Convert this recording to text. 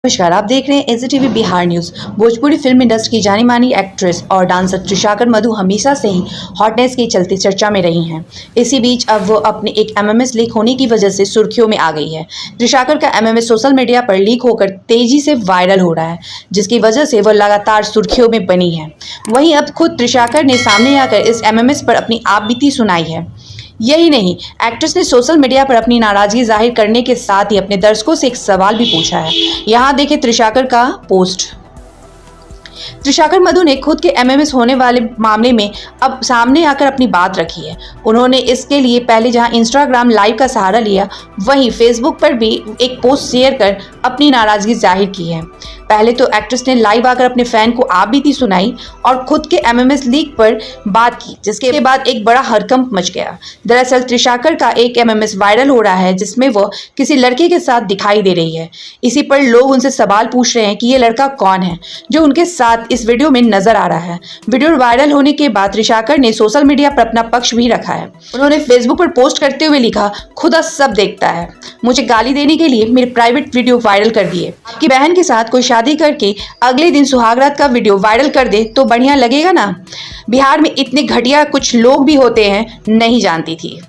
नमस्कार, आप देख रहे हैं STV Bihar news. Bhojpuri film industry की जानी मानी एक्ट्रेस और डांसर त्रिशाकर मधु हमेशा से ही हॉटनेस के चलते चर्चा में रही हैं। इसी बीच अब वो अपने एक एमएमएस लीक होने की वजह से सुर्खियों में आ गई है। त्रिशाकर का एमएमएस सोशल मीडिया पर लीक होकर तेजी से वायरल हो रहा है, जिसकी वजह से वो लगातार सुर्खियों में बनी है। वहीं अब खुद त्रिशाकर ने सामने आकर इस एमएमएस पर अपनी आपबीती सुनाई है। यही नहीं, एक्ट्रेस ने सोशल मीडिया पर अपनी नाराजगी जाहिर करने के साथ ही अपने दर्शकों से एक सवाल भी पूछा है। यहाँ देखें त्रिशाकर का पोस्ट। त्रिशाकर मधु ने खुद के एमएमएस होने वाले मामले में अब सामने आकर अपनी बात रखी है। उन्होंने इसके लिए पहले जहां इंस्टाग्राम लाइव का सहारा लिया, वहीं फेसबुक पर भी एक पोस्ट शेयर कर अपनी नाराजगी जाहिर की है। पहले तो एक्ट्रेस ने लाइव आकर अपने फैन को आपबीती सुनाई और खुद के एमएमएस लीक पर बात की, जिसके बाद एक बड़ा हड़कंप मच गया। दरअसल त्रिशाकर का एक एमएमएस वायरल हो रहा है, जिसमें वह किसी लड़के के साथ दिखाई दे रही है। इसी पर लोग उनसे सवाल पूछ रहे हैं कि ये लड़का कौन है जो उनके साथ इस वीडियो में नजर आ रहा है। वीडियो वायरल होने के बाद त्रिशाकर ने सोशल मीडिया पर अपना पक्ष भी रखा है। उन्होंने फेसबुक पर पोस्ट करते हुए लिखा, खुदा सब देखता है, मुझे गाली देने के लिए मेरे प्राइवेट वीडियो वायरल कर दिए। आपकी बहन के साथ कोई शादी करके अगले दिन सुहागरात का वीडियो वायरल कर दे तो बढ़िया लगेगा ना। बिहार में इतने घटिया कुछ लोग भी होते हैं, नहीं जानती थी।